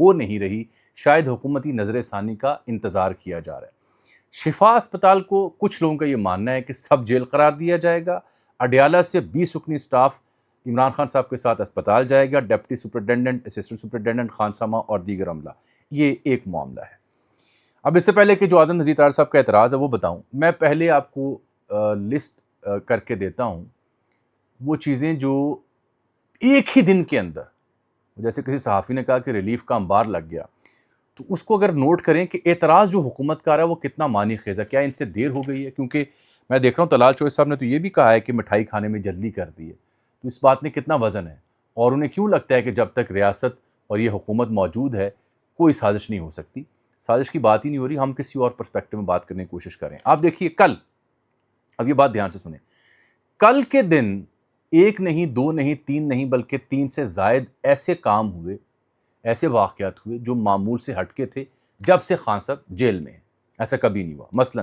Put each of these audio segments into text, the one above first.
ہو نہیں رہی، شاید حکومتی نظر ثانی کا انتظار کیا جا رہا ہے۔ شفا اسپتال کو کچھ لوگوں کا یہ ماننا ہے کہ سب جیل قرار دیا جائے گا۔ اڈیالہ سے 20 رکنی سٹاف عمران خان صاحب کے ساتھ اسپتال جائے گا، ڈپٹی سپرنٹینڈنٹ، اسسٹنٹ سپرنٹینڈنٹ، خانسامہ اور دیگر عملہ۔ یہ ایک معاملہ ہے۔ اب اس سے پہلے کہ جو اعظم نذیر تارڑ صاحب کا اعتراض ہے وہ بتاؤں، میں پہلے آپ کو لسٹ کر کے دیتا ہوں وہ چیزیں جو ایک ہی دن کے اندر، جیسے کسی صحافی نے کہا کہ ریلیف کا انبار لگ گیا، تو اس کو اگر نوٹ کریں کہ اعتراض جو حکومت کا رہا ہے وہ کتنا معنی خیز ہے۔ کیا ان سے دیر ہو گئی ہے؟ کیونکہ میں دیکھ رہا ہوں طلال چوہے صاحب نے تو یہ بھی کہا ہے کہ مٹھائی کھانے میں جلدی کر دی ہے، تو اس بات میں کتنا وزن ہے، اور انہیں کیوں لگتا ہے کہ جب تک ریاست اور یہ حکومت موجود ہے کوئی سازش نہیں ہو سکتی؟ سازش کی بات ہی نہیں ہو رہی، ہم کسی اور پرسپیکٹو میں بات کرنے کی کوشش کریں۔ آپ دیکھیے کل، اب یہ بات دھیان سے سنیں، کل کے دن ایک نہیں، دو نہیں، تین نہیں، بلکہ 3 سے زائد ایسے کام ہوئے، ایسے واقعات ہوئے جو معمول سے ہٹ کے تھے جب سے خان صاحب جیل میں ہیں۔ ایسا کبھی نہیں ہوا۔ مثلا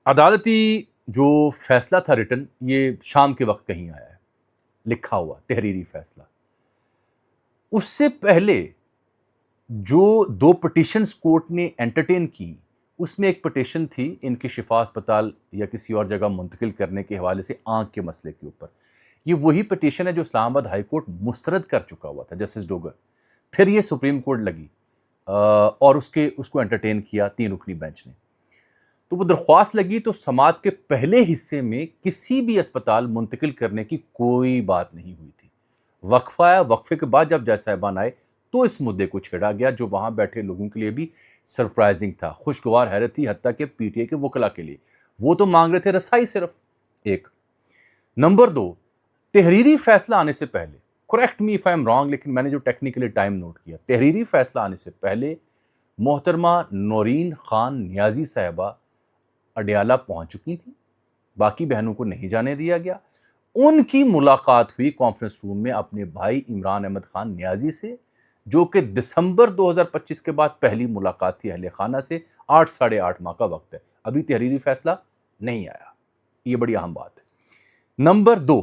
عدالتی جو فیصلہ تھا ریٹن، یہ شام کے وقت کہیں آیا ہے، لکھا ہوا تحریری فیصلہ۔ اس سے پہلے جو 2 پٹیشنز کورٹ نے انٹرٹین کی، اس میں ایک پٹیشن تھی ان کے شفا اسپتال یا کسی اور جگہ منتقل کرنے کے حوالے سے آنکھ کے مسئلے کے اوپر۔ یہ وہی پٹیشن ہے جو اسلام آباد ہائی کورٹ مسترد کر چکا ہوا تھا، جسٹس ڈوگر۔ پھر یہ سپریم کورٹ لگی اور اس کو انٹرٹین کیا 3 رکنی بینچ نے۔ تو وہ درخواست لگی تو سماعت کے پہلے حصے میں کسی بھی اسپتال منتقل کرنے کی کوئی بات نہیں ہوئی تھی۔ وقفہ آیا، وقفے کے بعد جب جج صاحبان آئے تو اس مدعے کو چھیڑا گیا، جو وہاں بیٹھے لوگوں کے لیے بھی سرپرائزنگ تھا، خوشگوار حیرت تھی، حتیٰ کہ پی ٹی آئی کے وکلاء کے لیے۔ وہ تو مانگ رہے تھے رسائی صرف، ایک۔ نمبر 2، تحریری فیصلہ آنے سے پہلے، correct me if I am wrong, لیکن میں نے جو ٹیکنیکلی ٹائم نوٹ کیا، تحریری فیصلہ آنے سے پہلے محترمہ نورین خان نیازی صاحبہ اڈیالہ پہنچ چکی تھیں، باقی بہنوں کو نہیں جانے دیا گیا۔ ان کی ملاقات ہوئی کانفرنس روم میں اپنے بھائی عمران احمد خان نیازی سے، جو کہ دسمبر 2025 کے بعد پہلی ملاقات تھی اہل خانہ سے۔ 8 ساڑھے 8 ماہ کا وقت ہے، ابھی تحریری فیصلہ نہیں آیا۔ یہ بڑی اہم بات ہے۔ نمبر 2،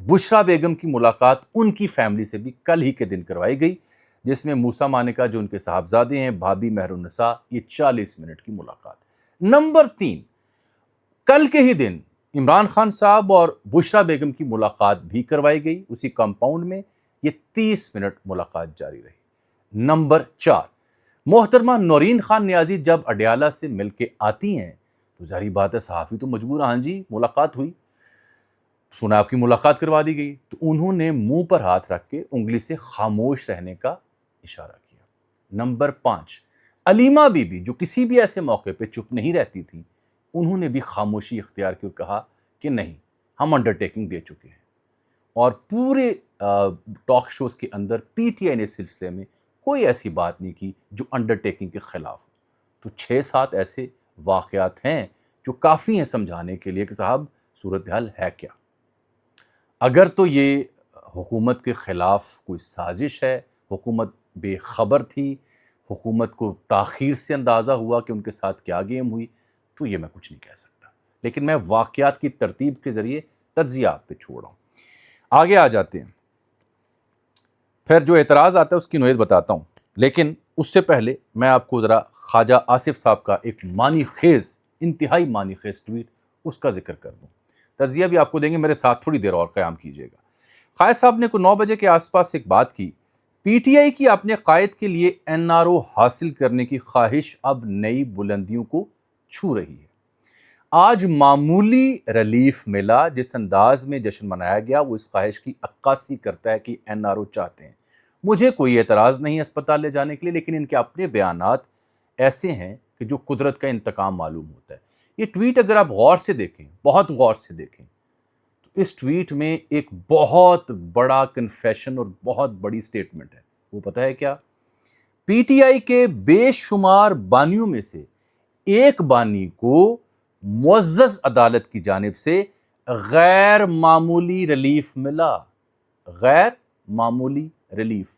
بشرا بیگم کی ملاقات ان کی فیملی سے بھی کل ہی کے دن کروائی گئی، جس میں موسیٰ مانیکا جو ان کے صاحبزادے ہیں، بھابی مہر النساء، یہ 40 منٹ کی ملاقات۔ نمبر 3، کل کے ہی دن عمران خان صاحب اور بشرا بیگم کی ملاقات بھی کروائی گئی اسی کمپاؤنڈ میں، یہ 30 منٹ ملاقات جاری رہی۔ نمبر 4، محترمہ نورین خان نیازی جب اڈیالہ سے مل کے آتی ہیں تو ظاہری بات ہے صحافی تو مجبور، ہاں جی ملاقات ہوئی، سنا آپ کی ملاقات کروا دی گئی، تو انہوں نے منہ پر ہاتھ رکھ کے انگلی سے خاموش رہنے کا اشارہ کیا۔ نمبر 5، علیمہ بی بی جو کسی بھی ایسے موقع پہ چپ نہیں رہتی تھی، انہوں نے بھی خاموشی اختیار کی اور کہا کہ نہیں، ہم انڈرٹیکنگ دے چکے ہیں۔ اور پورے ٹاک شوز کے اندر پی ٹی آئی نے اس سلسلے میں کوئی ایسی بات نہیں کی جو انڈرٹیکنگ کے خلاف ہو۔ تو 6-7 ایسے واقعات ہیں جو کافی ہیں سمجھانے کے لیے کہ صاحب صورتحال ہے کیا۔ اگر تو یہ حکومت کے خلاف کوئی سازش ہے، حکومت بے خبر تھی، حکومت کو تاخیر سے اندازہ ہوا کہ ان کے ساتھ کیا گیم ہوئی، تو یہ میں کچھ نہیں کہہ سکتا، لیکن میں واقعات کی ترتیب کے ذریعے تجزیہ آپ پہ چھوڑ رہا ہوں۔ آگے آ جاتے ہیں، پھر جو اعتراض آتا ہے اس کی نوعیت بتاتا ہوں، لیکن اس سے پہلے میں آپ کو ذرا خواجہ آصف صاحب کا ایک معنی خیز، انتہائی معنی خیز ٹویٹ، اس کا ذکر کر دوں، تجزیہ بھی آپ کو دیں گے، میرے ساتھ تھوڑی دیر اور قیام کیجیے گا۔ قائد صاحب نے کوئی 9 بجے کے آس پاس ایک بات کی، پی ٹی آئی کی اپنے قائد کے لیے این آر او حاصل کرنے کی خواہش اب نئی بلندیوں کو چھو رہی ہے۔ آج معمولی ریلیف ملا، جس انداز میں جشن منایا گیا وہ اس خواہش کی عکاسی کرتا ہے کہ این آر او چاہتے ہیں۔ مجھے کوئی اعتراض نہیں اسپتال لے جانے کے لیے، لیکن ان کے اپنے بیانات ایسے ہیں کہ جو قدرت کا انتقام معلوم ہوتا ہے۔ یہ ٹویٹ اگر آپ غور سے دیکھیں، بہت غور سے دیکھیں، تو اس ٹویٹ میں ایک بہت بڑا کنفیشن اور بہت بڑی سٹیٹمنٹ ہے۔ وہ پتہ ہے کیا؟ پی ٹی آئی کے بے شمار بانیوں میں سے ایک بانی کو معزز عدالت کی جانب سے غیر معمولی ریلیف ملا۔ غیر معمولی ریلیف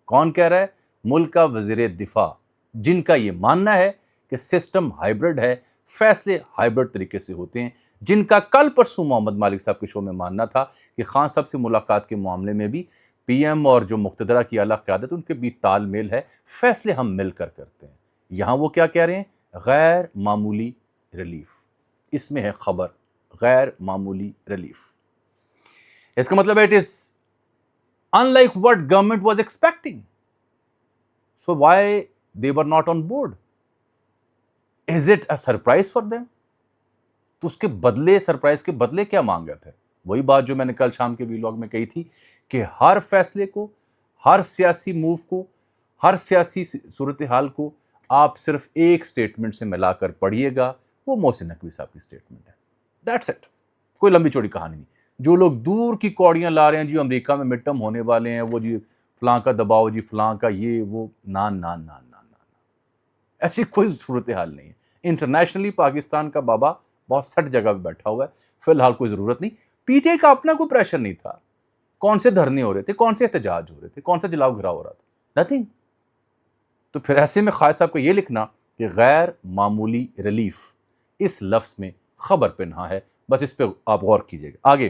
کون کہہ رہا ہے؟ ملک کا وزیر دفاع، جن کا یہ ماننا ہے کہ سسٹم ہائیبرڈ ہے، فیصلے ہائیبرڈ طریقے سے ہوتے ہیں، جن کا کل پرسوں محمد مالک صاحب کے شو میں ماننا تھا کہ خان صاحب سے ملاقات کے معاملے میں بھی پی ایم اور جو مقتدرہ کی اعلیٰ قیادت ان کے بیچ تال میل ہے، فیصلے ہم مل کر کرتے ہیں۔ یہاں وہ کیا کہہ رہے ہیں؟ غیر معمولی ریلیف، اس میں ہے خبر، غیر معمولی ریلیف۔ اس کا مطلب ہے it is unlike what government was expecting. So why they were not on board? Is it a surprise for them? تو اس کے بدلے، سرپرائز کے بدلے کیا مانگا پھر؟ وہی بات جو میں نے کل شام کے ویلاگ میں کہی تھی کہ ہر فیصلے کو، ہر سیاسی موو کو، ہر سیاسی صورتحال کو آپ صرف ایک سٹیٹمنٹ سے ملا کر پڑھیے گا، وہ محسن نقوی صاحب کی سٹیٹمنٹ ہے۔ دیٹس اٹ، کوئی لمبی چوڑی کہانی نہیں۔ جو لوگ دور کی کوڑیاں لا رہے ہیں جی امریکہ میں مڈ ٹرم ہونے والے ہیں، وہ جی فلاں کا دباؤ، جی فلاں کا یہ وہ، نان نان نان نان نان، ایسی کوئی صورتحال نہیں ہے۔ انٹرنیشنلی پاکستان کا بابا بہت سٹ جگہ پہ بیٹھا ہوا ہے، فی الحال کوئی ضرورت نہیں۔ پی ٹی آئی کا اپنا کوئی پریشر نہیں تھا، کون سے دھرنے ہو رہے تھے، کون سے احتجاج ہو رہے تھے، کون سا جلاؤ گھراؤ ہو رہا تھا، نتھنگ۔ تو پھر ایسے میں خالد صاحب کو یہ لکھنا کہ غیر معمولی ریلیف، اس لفظ میں خبر پنہا ہے، بس اس پہ آپ غور کیجیے گا۔ آگے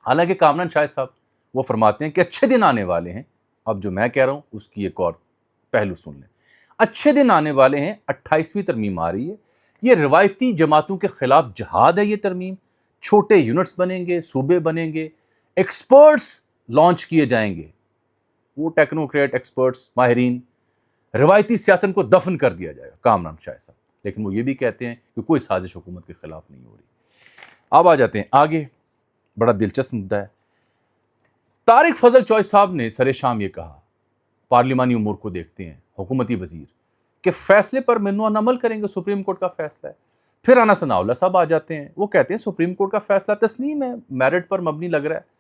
حالانکہ کامران شاہد صاحب وہ فرماتے ہیں کہ اچھے دن آنے والے ہیں۔ اب جو میں کہہ رہا ہوں اس کی ایک اور پہلو سن لیں۔ اچھے دن آنے والے ہیں، 28ویں ترمیم آ رہی ہے، یہ روایتی جماعتوں کے خلاف جہاد ہے۔ یہ ترمیم چھوٹے یونٹس بنیں گے، صوبے بنیں گے، ایکسپرٹس لانچ کیے جائیں گے، وہ ٹیکنوکریٹ ایکسپرٹس، ماہرین۔ روایتی سیاست کو دفن کر دیا جائے گا، کامران شاہد صاحب۔ لیکن وہ یہ بھی کہتے ہیں کہ کوئی سازش حکومت کے خلاف نہیں ہو رہی۔ اب آ جاتے ہیں آگے، بڑا دلچسپ مدعا ہے۔ طارق فضل چوئس صاحب نے سر شام یہ کہا، پارلیمانی امور کو دیکھتے ہیں، حکومتی وزیر، کہ فیصلے پر ممنوع عمل کریں گے، سپریم کورٹ کا فیصلہ ہے۔ پھر رانا ثناء اللہ صاحب آ جاتے ہیں، وہ کہتے ہیں سپریم کورٹ کا فیصلہ تسلیم ہے، میرٹ پر مبنی لگ رہا ہے۔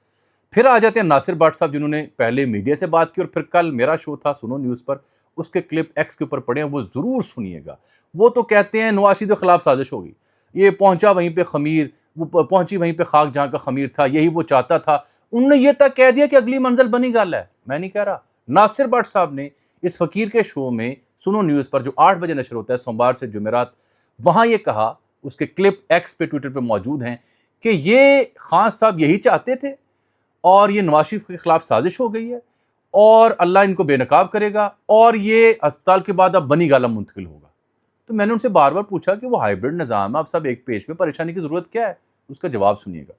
پھر آ جاتے ہیں ناصر بٹ صاحب، جنہوں نے پہلے میڈیا سے بات کی اور پھر کل میرا شو تھا سنو نیوز پر، اس کے کلپ ایکس کے اوپر پڑے ہیں، وہ ضرور سنیے گا۔ وہ تو کہتے ہیں نواز شریف کے خلاف سازش ہوگی، یہ پہنچا وہیں پہ خمیر، وہ پہنچی وہیں پہ خاک جہاں کا خمیر تھا، یہی وہ چاہتا تھا۔ انہوں نے یہ تک کہہ دیا کہ اگلی منزل بنی گل ہے، میں نہیں کہہ رہا۔ ناصر بٹ صاحب نے اس فقیر کے شو میں سنو نیوز پر جو 8 بجے نشر ہوتا ہے سوموار سے جمعرات، وہاں یہ کہا، اس کے کلپ ایکس پہ ٹویٹر پہ موجود ہیں، کہ یہ خان صاحب یہی چاہتے تھے اور یہ نواز شریف کے خلاف سازش ہو گئی ہے اور اللہ ان کو بے نقاب کرے گا اور یہ اسپتال کے بعد اب بنی گالہ منتقل ہوگا۔ تو میں نے ان سے بار بار پوچھا کہ وہ ہائیبرڈ نظام ہے، اب سب ایک پیج پہ، پریشانی کی ضرورت کیا ہے؟ اس کا جواب سنیے گا۔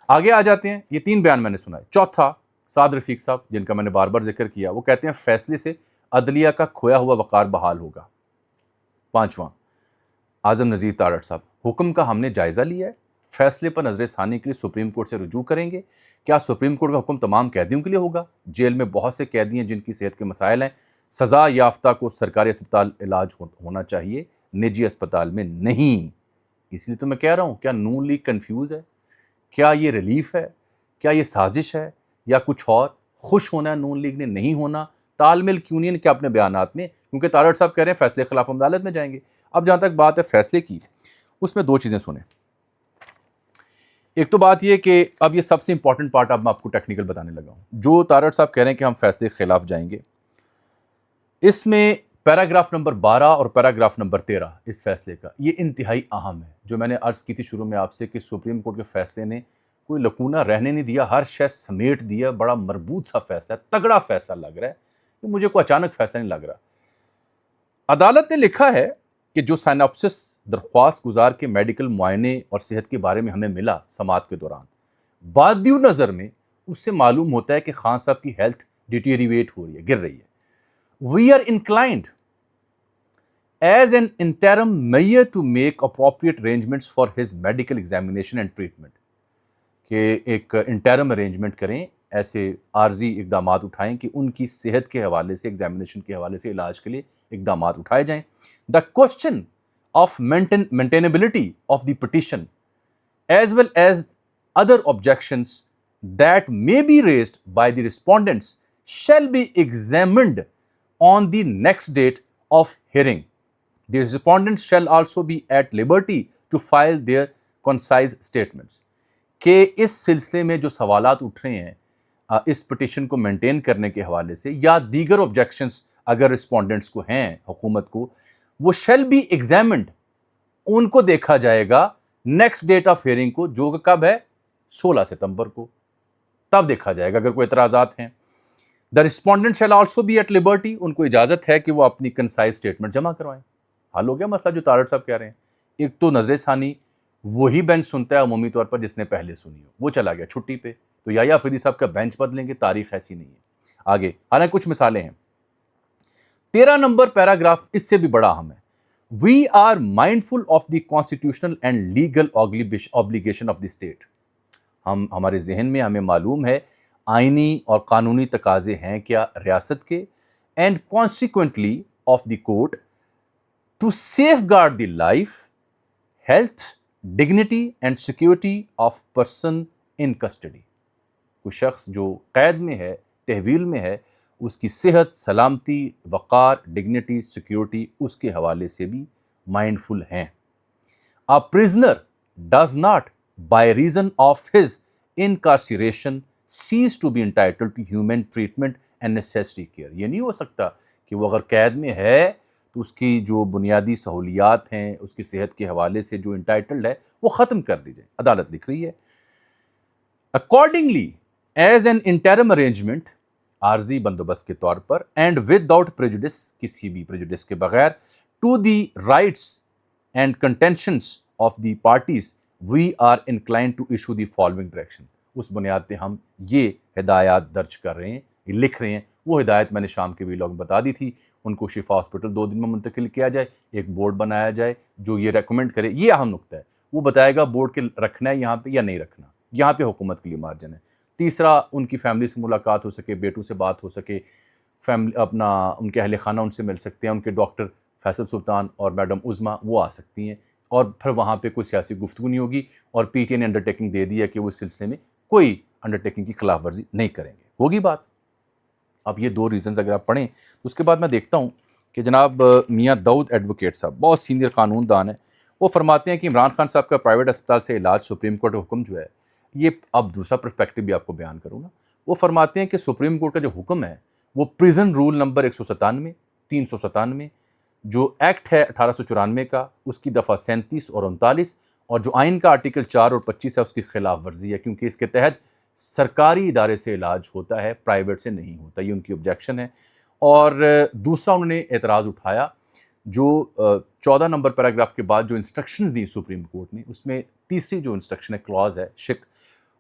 آگے آ جاتے ہیں، یہ 3 بیان میں نے سنا ہے۔ چوتھا، سعد رفیق صاحب جن کا میں نے بار بار ذکر کیا، وہ کہتے ہیں فیصلے سے عدلیہ کا کھویا ہوا وقار بحال ہوگا۔ 5واں، اعظم نذیر تارڑ صاحب، حکم کا ہم نے جائزہ لیا ہے، فیصلے پر نظر ثانی کے لیے سپریم کورٹ سے رجوع کریں گے۔ کیا سپریم کورٹ کا حکم تمام قیدیوں کے لیے ہوگا؟ جیل میں بہت سے قیدی ہیں جن کی صحت کے مسائل ہیں، سزا یافتہ کو سرکاری اسپتال علاج ہونا چاہیے، نجی اسپتال میں نہیں۔ اس لیے تو میں کہہ رہا ہوں، کیا نون لیگ کنفیوز ہے؟ کیا یہ ریلیف ہے؟ کیا یہ سازش ہے یا کچھ اور؟ خوش ہونا ہے نون لیگ نے، نہیں ہونا؟ تال میل کیوں نہیں کیا اپنے بیانات میں؟ کیونکہ تارڑ صاحب کہہ رہے ہیں فیصلے خلاف ہم عدالت میں جائیں گے۔ اب جہاں تک بات ہے فیصلے کی، اس میں 2 چیزیں سنیں۔ ایک تو بات یہ کہ اب یہ سب سے امپورٹنٹ پارٹ اب میں آپ کو ٹیکنیکل بتانے لگا ہوں۔ جو تارڑ صاحب کہہ رہے ہیں کہ ہم فیصلے کے خلاف جائیں گے، اس میں پیراگراف نمبر 12 اور پیراگراف نمبر 13 اس فیصلے کا، یہ انتہائی اہم ہے۔ جو میں نے عرض کی تھی شروع میں آپ سے کہ سپریم کورٹ کے فیصلے نے کوئی لکونہ رہنے نہیں دیا، ہر شے سمیٹ دیا، بڑا مربوط سا فیصلہ ہے، تگڑا فیصلہ لگ رہا ہے، کہ مجھے کوئی اچانک فیصلہ نہیں لگ رہا۔ عدالت نے لکھا ہے کہ جو سائناپسس درخواست گزار کے میڈیکل معائنے اور صحت کے بارے میں ہمیں ملا سماعت کے دوران، بادیو نظر میں اس سے معلوم ہوتا ہے کہ خان صاحب کی ہیلتھ ڈیٹیریویٹ ہو رہی ہے، گر رہی ہے۔ We are inclined as an interim measure to make appropriate arrangements for his medical examination and treatment، کہ ایک انٹرم ارینجمنٹ کریں، ایسے عارضی اقدامات اٹھائیں کہ ان کی صحت کے حوالے سے، ایگزامینیشن کے حوالے سے علاج کے لیے اقدامات اٹھائے جائیں۔ The question of maintainability of the petition as well as other objections that may be raised by the respondents shall be examined on the next date of hearing. The respondents shall also be at liberty to file their concise statements. کہ اس سلسلے میں جو سوالات اٹھ رہے ہیں اس petition کو maintain کرنے کے حوالے سے یا دیگر آبجیکشنز اگر رسپونڈنٹس کو ہیں حکومت کو، وہ شیل بی ایگزامنڈ، ان کو دیکھا جائے گا نیکسٹ ڈیٹ آف ہیئرنگ کو، جو کہ کب ہے؟ 16 ستمبر کو، تب دیکھا جائے گا اگر کوئی اعتراضات ہیں۔ The respondent shall also be at liberty, ان کو اجازت ہے کہ وہ اپنی کنسائز اسٹیٹمنٹ جمع کروائیں. حل ہو گیا مسئلہ جو طارق صاحب کہہ رہے ہیں. ایک تو نظر ثانی وہی بینچ سنتا ہے عمومی طور پر جس نے پہلے سنی ہو، وہ چلا گیا چھٹی پہ، تو یا افریدی صاحب کا بینچ بدلیں گے، تاریخ ایسی نہیں ہے. آگے حالانکہ کچھ مثالیں ہیں. 13 نمبر پیراگراف اس سے بھی بڑا اہم ہے. We are mindful of the constitutional and legal obligation of the state. ہمارے ذہن میں ہمیں معلوم ہے آئینی اور قانونی تقاضے ہیں کیا ریاست کے، and consequently of the court to safeguard the life, health, dignity and security of person in custody. کوئی شخص جو قید میں ہے، تحویل میں ہے، اس کی صحت، سلامتی، وقار، ڈگنیٹی، سیکیورٹی اس کے حوالے سے بھی مائنڈفل ہیں. A prisoner does not, by reason of his incarceration, cease to be entitled to human treatment and necessary care. یہ نہیں ہو سکتا کہ وہ اگر قید میں ہے تو اس کی جو بنیادی سہولیات ہیں، اس کی صحت کے حوالے سے جو انٹائٹلڈ ہے وہ ختم کر دی جائے. عدالت لکھ رہی ہے accordingly as an interim arrangement، عارضی بندوبست کے طور پر، and without prejudice، کسی بھی prejudice کے بغیر، to the rights and contentions of the parties we are inclined to issue the following direction. اس بنیاد پہ ہم یہ ہدایات درج کر رہے ہیں، یہ لکھ رہے ہیں. وہ ہدایت میں نے شام کے ویلاگ میں بتا دی تھی. ان کو شفا ہاسپٹل 2 دن میں منتقل کیا جائے، ایک بورڈ بنایا جائے جو یہ ریکمنڈ کرے. یہ اہم نقطہ ہے، وہ بتائے گا بورڈ کے رکھنا ہے یہاں پہ یا نہیں رکھنا. یہاں پہ حکومت کے لیے مارجن ہے. تیسرا، ان کی فیملی سے ملاقات ہو سکے، بیٹوں سے بات ہو سکے، ان کے اہل خانہ ان سے مل سکتے ہیں، ان کے ڈاکٹر فیصل سلطان اور میڈم عظمیٰ وہ آ سکتی ہیں، اور پھر وہاں پہ کوئی سیاسی گفتگو نہیں ہوگی. اور پی ٹی اے نے انڈرٹیکنگ دے دی ہے کہ وہ اس سلسلے میں کوئی انڈرٹیکنگ کی خلاف ورزی نہیں کریں گے. ہوگی بات. اب یہ 2 ریزنز اگر آپ پڑھیں تو اس کے بعد میں دیکھتا ہوں کہ جناب میاں داؤد ایڈوکیٹ صاحب بہت سینئر قانون دان ہیں، وہ فرماتے ہیں کہ عمران خان صاحب کا پرائیویٹ اسپتال سے علاج سپریم کورٹ کا حکم جو ہے، یہ اب دوسرا پرسپیکٹو بھی آپ کو بیان کروں گا. وہ فرماتے ہیں کہ سپریم کورٹ کا جو حکم ہے وہ پریزن رول نمبر 197 397 جو ایکٹ ہے 1894 کا، اس کی دفعہ 37 اور 39، اور جو آئین کا آرٹیکل 4 اور 25 ہے اس کی خلاف ورزی ہے، کیونکہ اس کے تحت سرکاری ادارے سے علاج ہوتا ہے، پرائیویٹ سے نہیں ہوتا. یہ ان کی آبجیکشن ہے. اور دوسرا انہوں نے اعتراض اٹھایا جو 14 نمبر پیراگراف کے بعد جو انسٹرکشنز دی سپریم کورٹ نے، اس میں تیسری جو انسٹرکشن ہے، کلاز ہے، شک،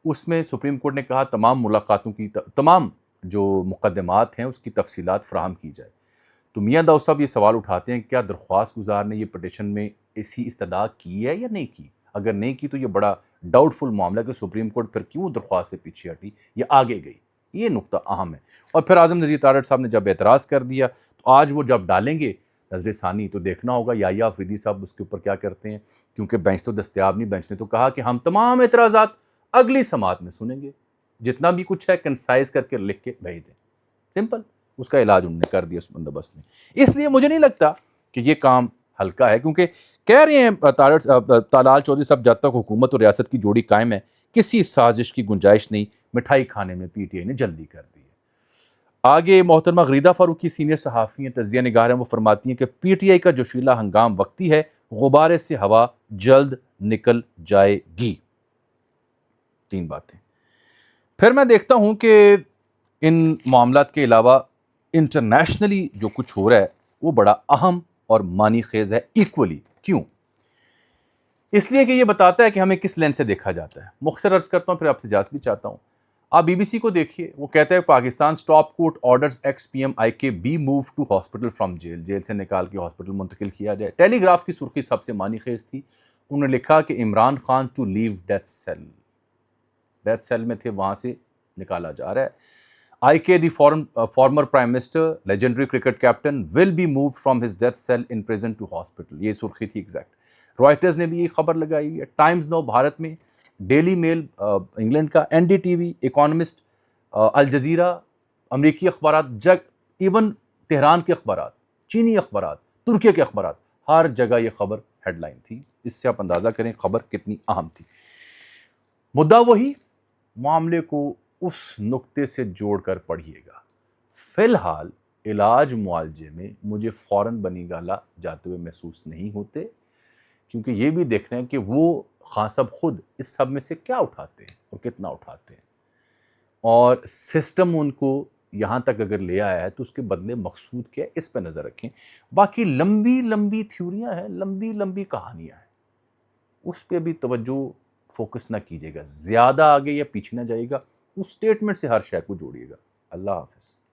اس میں سپریم کورٹ نے کہا تمام ملاقاتوں کی تمام جو مقدمات ہیں اس کی تفصیلات فراہم کی جائے. تو میاں داؤد صاحب یہ سوال اٹھاتے ہیں کیا درخواست گزار نے یہ پٹیشن میں ایسی استدعا کی ہے یا نہیں کی؟ اگر نہیں کی تو یہ بڑا ڈاؤٹ فل معاملہ کہ سپریم کورٹ پھر کیوں درخواست سے پیچھے ہٹی یا آگے گئی. یہ نقطہ اہم ہے. اور پھر اعظم نذیر طارڑ صاحب نے جب اعتراض کر دیا تو آج وہ جب ڈالیں گے نظر ثانی تو دیکھنا ہوگا یا افریدی صاحب اس کے اوپر کیا کرتے ہیں، کیونکہ بینچ تو دستیاب نہیں. بینچ نے تو کہا کہ ہم تمام اعتراضات اگلی سماعت میں سنیں گے، جتنا بھی کچھ ہے کنسائز کر کے لکھ کے بھیج دیں. سمپل. اس کا علاج انہوں نے کر دیا اس بندوبست میں. اس لیے مجھے نہیں لگتا کہ یہ کام ہلکا ہے، کیونکہ کہہ رہے ہیں طلال چودھری صاحب جب تک حکومت اور ریاست کی جوڑی قائم ہے کسی سازش کی گنجائش نہیں. مٹھائی کھانے میں پی ٹی آئی نے جلدی کر دی ہے. آگے محترمہ غریدہ فاروقی سینئر صحافی ہیں، تجزیہ نگار ہیں، وہ فرماتی ہیں کہ پی ٹی آئی کا جوشیلا ہنگام وقتی ہے، غبارے سے ہوا جلد نکل جائے گی. 3 باتیں. پھر میں دیکھتا ہوں کہ ان معاملات کے علاوہ انٹرنیشنلی جو کچھ ہو رہا ہے وہ بڑا اہم اور معنی خیز ہے ایکولی. کیوں؟ اس لیے کہ یہ بتاتا ہے کہ ہمیں کس لینس سے دیکھا جاتا ہے. مختصر عرض کرتا ہوں پھر آپ سے اجازت بھی چاہتا ہوں. آپ بی بی سی کو دیکھیے، وہ کہتا ہے Pakistan top court orders ex P M I K be move to hospital from jail, jail سے نکال کے ہاسپٹل منتقل کیا جائے. ٹیلی گراف کی سرخی سب سے معنی خیز تھی. انہوں نے لکھا کہ Imran Khan to live death cell, death cell میں تھے، وہاں سے نکالا جا رہا ہے. I K the former prime minister legendary cricket captain will be move from his death cell in prison to hospital. یہ سرخی تھی ایگزیکٹ. رائٹرز نے بھی یہ خبر لگائی ہوئی ہے. ٹائمز نو بھارت میں، ڈیلی میل انگلینڈ کا، N D T V, Economist, الجزیرہ، امریکی اخبارات، ایون تہران کے اخبارات، چینی اخبارات، ترکیہ کے اخبارات، ہر جگہ یہ خبر ہیڈ لائن تھی. اس سے آپ اندازہ کریں خبر کتنی اہم تھی. مدعا وہی، معاملے کو اس نقطے سے جوڑ کر پڑھیے گا. فی الحال علاج معالجے میں مجھے فوراً بنی گالا جاتے ہوئے محسوس نہیں ہوتے، کیونکہ یہ بھی دیکھنا ہے کہ وہ خان صاحب خود اس سب میں سے کیا اٹھاتے ہیں اور کتنا اٹھاتے ہیں، اور سسٹم ان کو یہاں تک اگر لے آیا ہے تو اس کے بدلے مقصود کیا ہے، اس پہ نظر رکھیں۔ باقی لمبی لمبی تھیوریاں ہیں، لمبی لمبی کہانیاں ہیں، اس پہ بھی توجہ فوکس نہ کیجیے گا، زیادہ آگے یا پیچھے نہ جائے گا، اس سٹیٹمنٹ سے ہر شے کو جوڑیے گا۔ اللہ حافظ۔